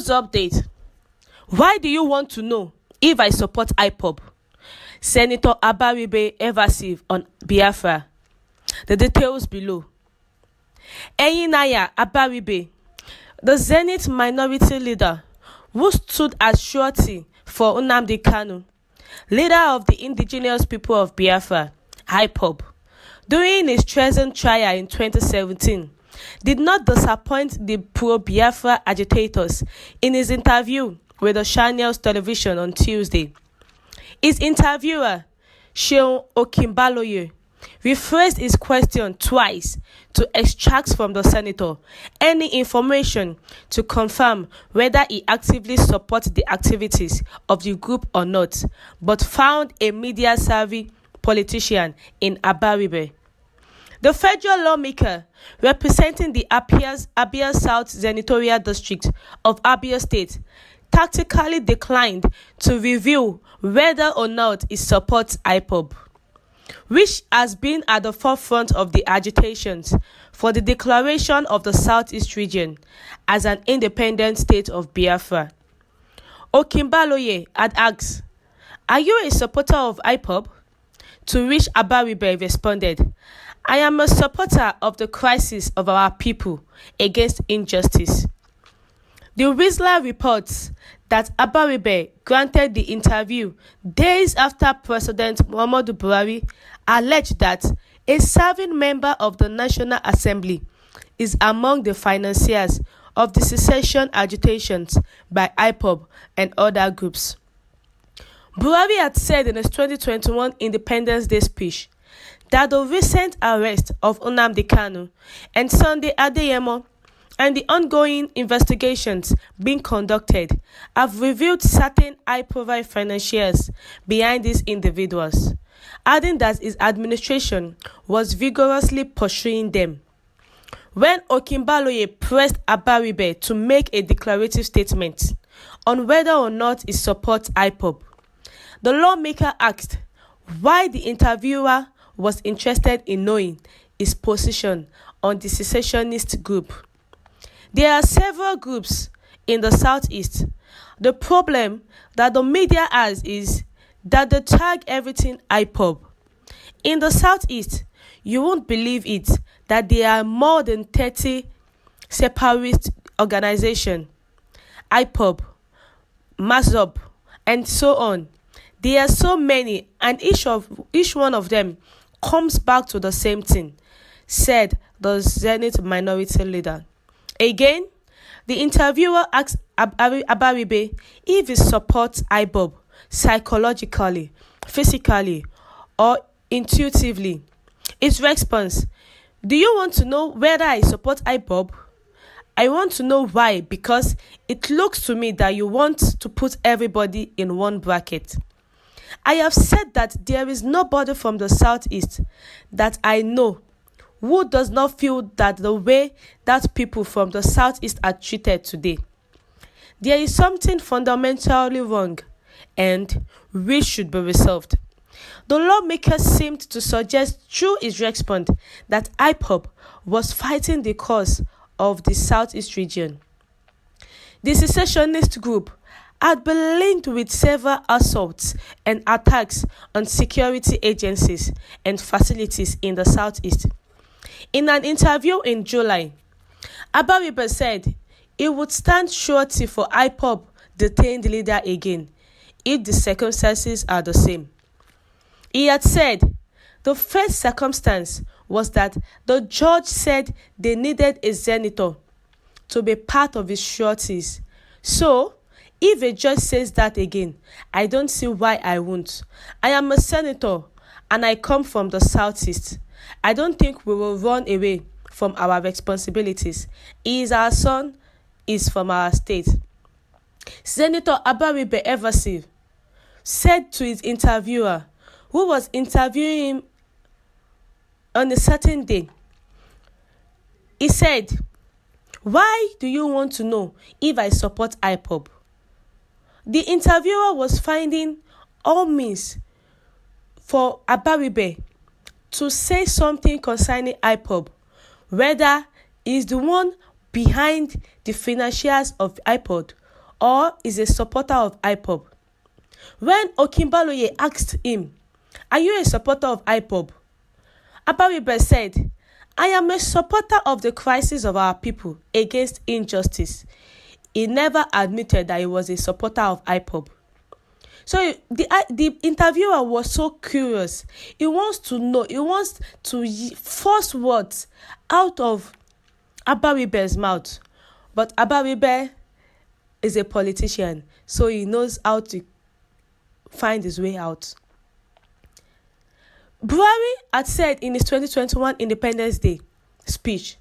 News update. Why do you want to know if I support Ipob? Senator Abaribe evasive on Biafra. The details below. Eyinaya Abaribe, the Zenith minority leader who stood as surety for Nnamdi Kanu, leader of the indigenous people of Biafra, Ipob, during his treason trial in 2017, did not disappoint the pro-Biafra agitators in his interview with the Channels television on Tuesday. His interviewer, Seun Okinbaloye, rephrased his question twice to extract from the senator any information to confirm whether he actively supports the activities of the group or not, but found a media-savvy politician in Abaribe. The federal lawmaker representing the Abia South Senatorial District of Abia State tactically declined to reveal whether or not he supports Ipob, which has been at the forefront of the agitations for the declaration of the Southeast region as an independent state of Biafra. Okinbaloye had asked, "Are you a supporter of Ipob?" To which Abaribe responded, "I am a supporter of the crisis of our people against injustice." The Whistler reports that Abaribe granted the interview days after President Muhammadu Buhari alleged that a serving member of the National Assembly is among the financiers of the secession agitations by Ipob and other groups. Buhari had said in his 2021 Independence Day speech that the recent arrest of Nnamdi Kanu and Sunday Adeyemo and the ongoing investigations being conducted have revealed certain high-profile financiers behind these individuals, adding that his administration was vigorously pursuing them. When Okinbaloye pressed Abaribe to make a declarative statement on whether or not he supports Ipob, the lawmaker asked why the interviewer was interested in knowing his position on the secessionist group. There are several groups in the Southeast. The problem that the media has is that they tag everything Ipob. In the Southeast, you won't believe it that there are more than 30 separatist organizations, Ipob, Mazob, and so on. There are so many, and each one of them comes back to the same thing, said the Zenith minority leader. Again, the interviewer asked Abaribe if he supports Ipob psychologically, physically, or intuitively. His response, "Do you want to know whether I support Ipob? I want to know why, because it looks to me that you want to put everybody in one bracket. I have said that there is nobody from the Southeast that I know who does not feel that the way that people from the Southeast are treated today. There is something fundamentally wrong and which should be resolved." The lawmaker seemed to suggest through his response that Ipob was fighting the cause of the Southeast region. The secessionist group had been linked with several assaults and attacks on security agencies and facilities in the Southeast. In an interview in July, Abaribe said he would stand surety for Ipob detained leader again if the circumstances are the same. He had said the first circumstance was that the judge said they needed a senator to be part of his sureties. So, if a judge says that again, I don't see why I won't. I am a senator and I come from the Southeast. I don't think we will run away from our responsibilities. He is our son, he is from our state. Senator Abaribe evasive said to his interviewer, who was interviewing him on a certain day, he said, "Why do you want to know if I support Ipob?" The interviewer was finding all means for Abaribe to say something concerning Ipob, whether he is the one behind the financiers of Ipob or is a supporter of Ipob. When Okinbaloye asked him, "Are you a supporter of Ipob?" Abaribe said, "I am a supporter of the crisis of our people against injustice." He never admitted that he was a supporter of Ipob. So the interviewer was so curious. He wants to know. He wants to force words out of Abaribe's mouth. But Abaribe is a politician, so he knows how to find his way out. Bløw had said in his 2021 Independence Day speech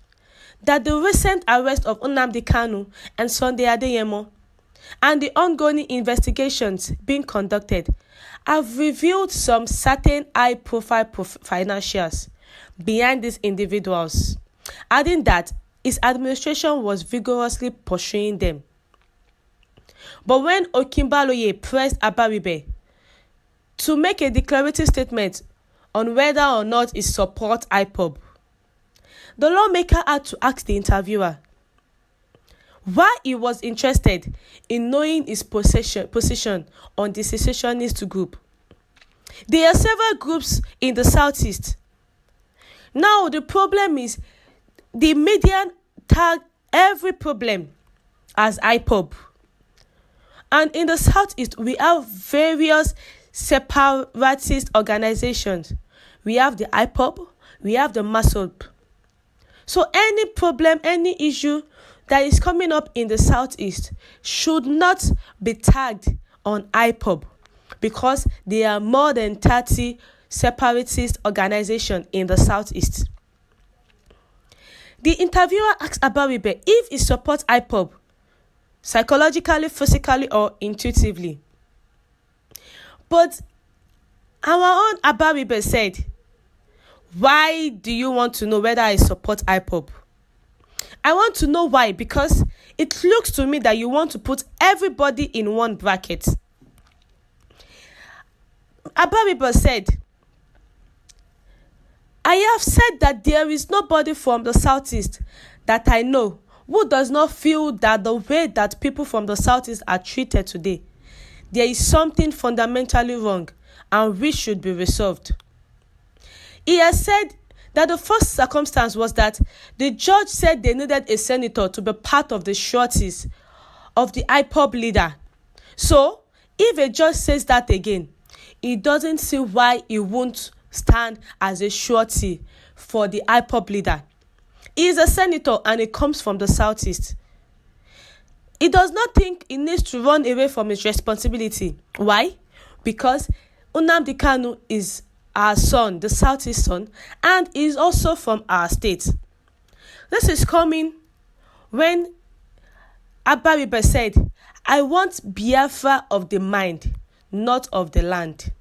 that the recent arrest of Nnamdi Kanu and Sunday Adeyemo and the ongoing investigations being conducted have revealed some certain high-profile financiers behind these individuals, adding that his administration was vigorously pursuing them. But when Okinbaloye pressed Abaribe to make a declarative statement on whether or not he supports Ipob, the lawmaker had to ask the interviewer why he was interested in knowing his position on the secessionist group. There are several groups in the southeast. Now the problem is the media tag every problem as Ipob. And in the southeast, we have various separatist organizations. We have the Ipob, we have the Masob. So any problem, any issue that is coming up in the southeast should not be tagged on Ipob, because there are more than 30 separatist organizations in the southeast. The interviewer asked Abaribe if he supports Ipob psychologically, physically, or intuitively. But our own Abaribe said, "Why do you want to know whether I support Ipob?" I want to know why, because it looks to me that you want to put everybody in one bracket. Abaribe said, "I have said that there is nobody from the southeast that I know who does not feel that the way that people from the southeast are treated today, there is something fundamentally wrong and which should be resolved." He has said that the first circumstance was that the judge said they needed a senator to be part of the sureties of the Ipob leader. So, if a judge says that again, he doesn't see why he won't stand as a surety for the Ipob leader. He is a senator and he comes from the southeast. He does not think he needs to run away from his responsibility. Why? Because Nnamdi Kanu is our son, the southeast son, and is also from our state. This is coming when Abaribe said, "I want Biafra of the mind, not of the land."